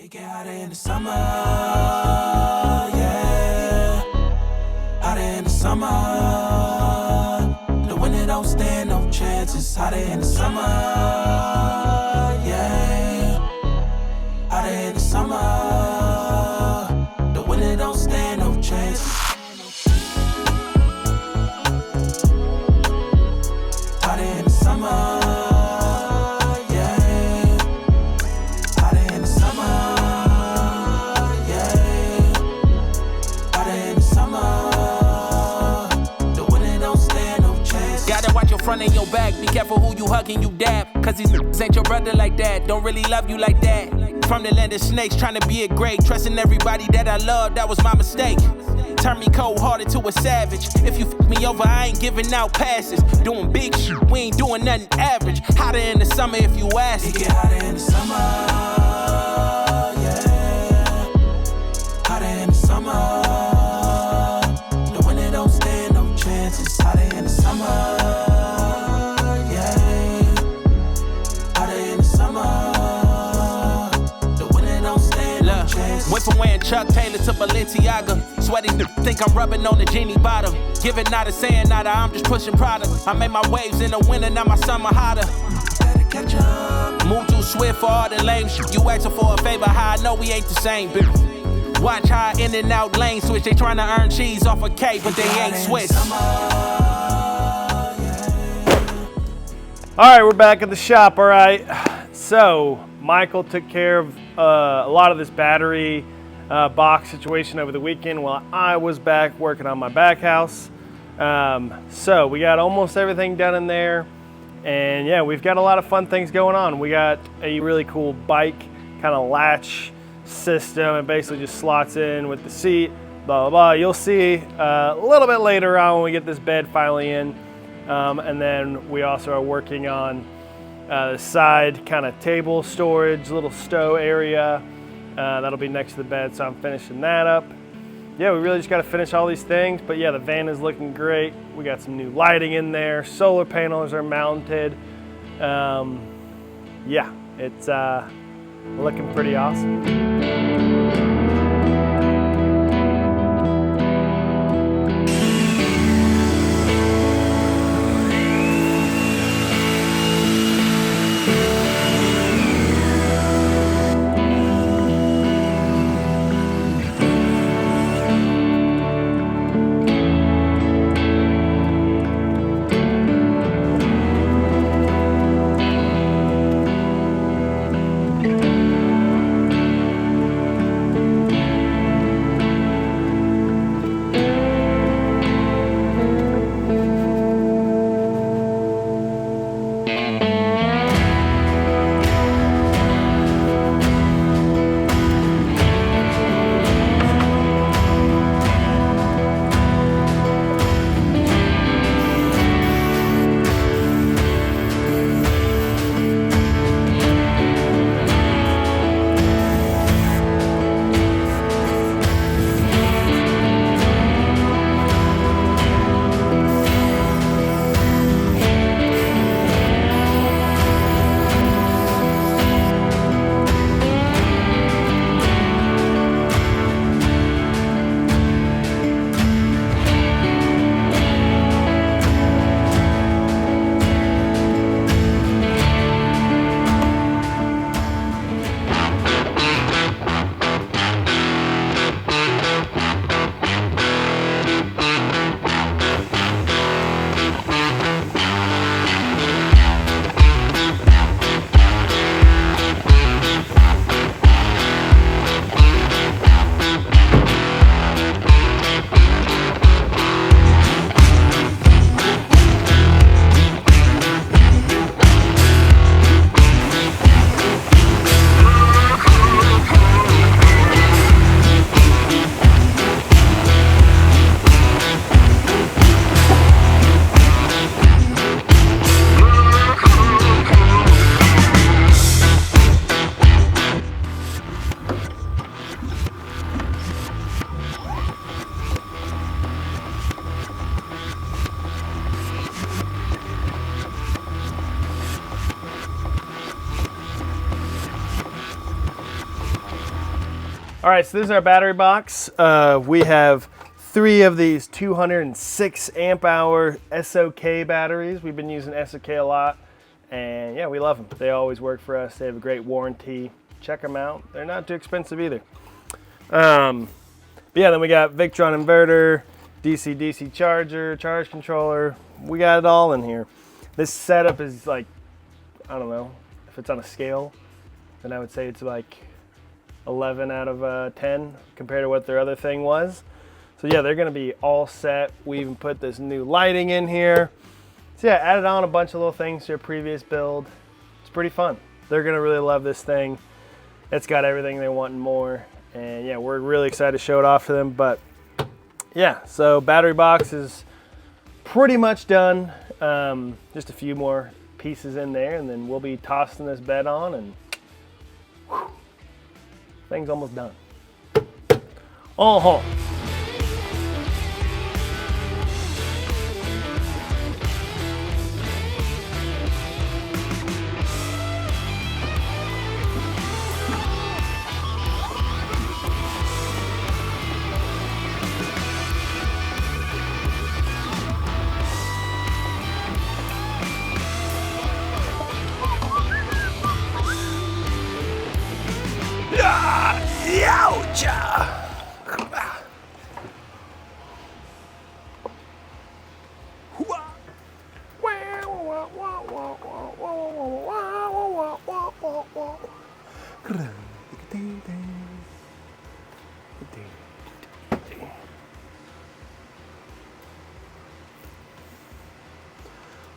It get hotter in the summer, yeah. Hotter in the summer. The winter don't stand no chances. Hotter in the summer, yeah. Hotter in the summer. The winter don't stand no chances. Hotter in the summer. Front of your back, be careful who you hugging, you dab. Cause these niggas ain't your brother like that, don't really love you like that. From the land of snakes, trying to be a great, trusting everybody that I love, that was my mistake. Turn me cold-hearted to a savage. If you fuck me over, I ain't giving out passes. Doing big shit, we ain't doing nothing average. Hotter in the summer if you ask. It get hotter in the summer, yeah. Hotter in the summer. The winter don't stand no chances. Hotter in the summer. Went from wearing Chuck Taylor to Balenciaga. Sweaty think I'm rubbing on the genie bottom. Giving nada, saying nada, I'm just pushing product. I made my waves in the winter, now my summer hotter. Better catch up. Move too swift for all the lame shit. You asking for a favor, how I know we ain't the same, bitch. Watch how I in and out lane switch. They trying to earn cheese off a K, but they ain't Swiss. Alright, we're back at the shop, alright. So, Michael took care of a lot of this battery box situation over the weekend while I was back working on my back house. So we got almost everything done in there, and yeah, we've got a lot of fun things going on. We got a really cool bike kind of latch system. It basically just slots in with the seat, blah, blah, blah. You'll see a little bit later on when we get this bed finally in. And then we also are working on the side kind of table storage, little stow area. That'll be next to the bed, so I'm finishing that up. Yeah, we really just got to finish all these things, but yeah, the van is looking great. We got some new lighting in there. Solar panels are mounted. Yeah, it's looking pretty awesome. All right, so this is our battery box. We have 3 of these 206 amp hour SOK batteries. We've been using SOK a lot, and yeah, we love them. They always work for us. They have a great warranty. Check them out. They're not too expensive either. But yeah, then we got Victron inverter, DC-DC charger, charge controller. We got it all in here. This setup is like, I don't know, if it's on a scale, then I would say it's like 11 out of 10 compared to what their other thing was. So yeah, they're gonna be all set. We even put this new lighting in here. So yeah, added on a bunch of little things to your previous build. It's pretty fun. They're gonna really love this thing. It's got everything they want and more. And yeah, we're really excited to show it off to them. But yeah, so battery box is pretty much done. Just a few more pieces in there, and then we'll be tossing this bed on, and whew, thing's almost done. Uh-huh.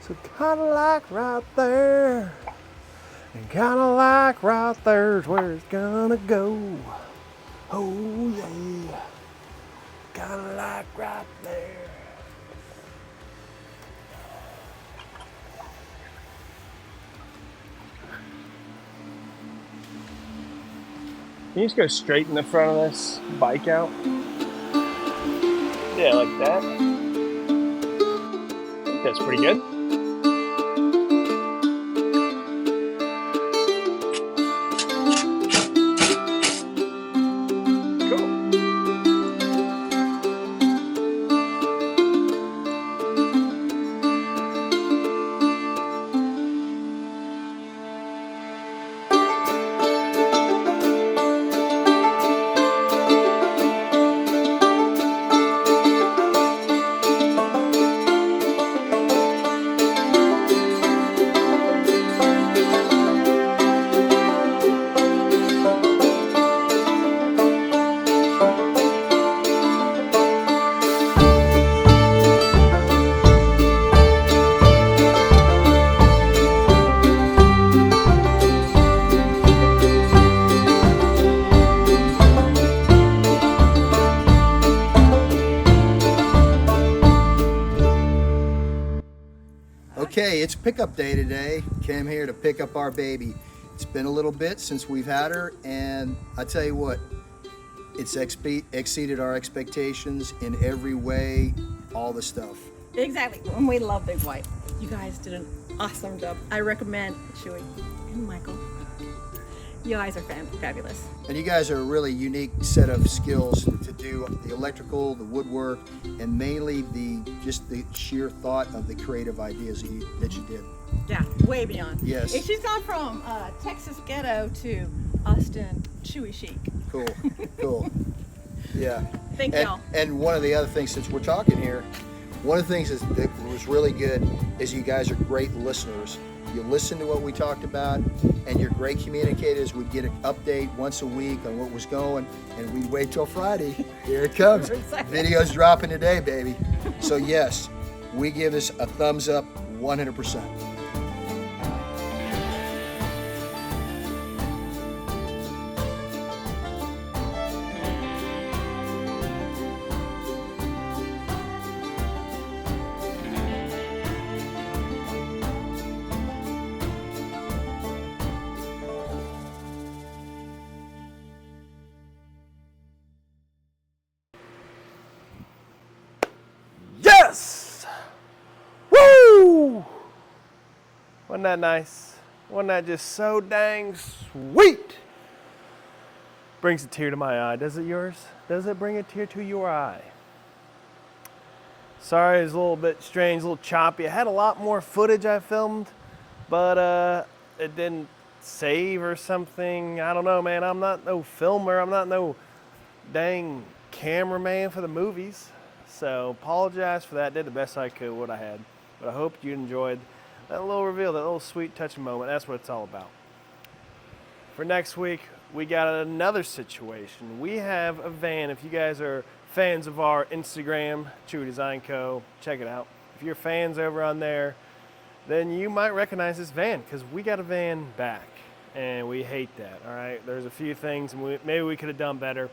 So kinda like right there, and kinda like right there's where it's gonna go. Oh yeah, kinda like right there. Can you just go straight in the front of this bike out? Yeah, like that. I think that's pretty good. Okay, it's pickup day today. Came here to pick up our baby. It's been a little bit since we've had her, and I tell you what, it's exceeded our expectations in every way, all the stuff. Exactly, and we love Big White. You guys did an awesome job. I recommend Chewy and Michael. You guys are fabulous. And you guys are a really unique set of skills to do the electrical, the woodwork, and mainly just the sheer thought of the creative ideas that you did. Yeah, way beyond. Yes. And she's gone from Texas ghetto to Austin Chewy chic. Cool, cool. Yeah. Thank y'all. And one of the other things, since we're talking here, one of the things that was really good is you guys are great listeners. You listen to what we talked about, and you're great communicators. We'd get an update once a week on what was going, and we'd wait till Friday. Here it comes. Video's dropping today, baby. So yes, we give this a thumbs up 100%. Yes! Woo! Wasn't that nice? Wasn't that just so dang sweet? Brings a tear to my eye. Does it yours? Does it bring a tear to your eye? Sorry, it's a little bit strange, a little choppy. I had a lot more footage I filmed, but it didn't save or something. I don't know, man. I'm not no filmer. I'm not no dang cameraman for the movies. So apologize for that. Did the best I could with what I had. But I hope you enjoyed that little reveal, that little sweet touching moment. That's what it's all about. For next week, we got another situation. We have a van. If you guys are fans of our Instagram, Chewy Design Co., check it out. If you're fans over on there, then you might recognize this van because we got a van back and we hate that, all right? There's a few things maybe we could have done better,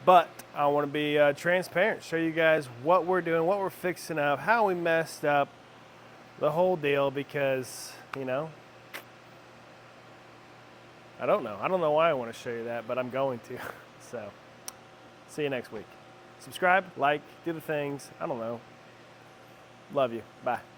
but I want to be transparent, show you guys what we're doing, what we're fixing up, how we messed up, the whole deal, because, you know, I don't know why I want to show you that, but I'm going to. So, see you next week. Subscribe, like, do the things. I don't know. Love you. Bye.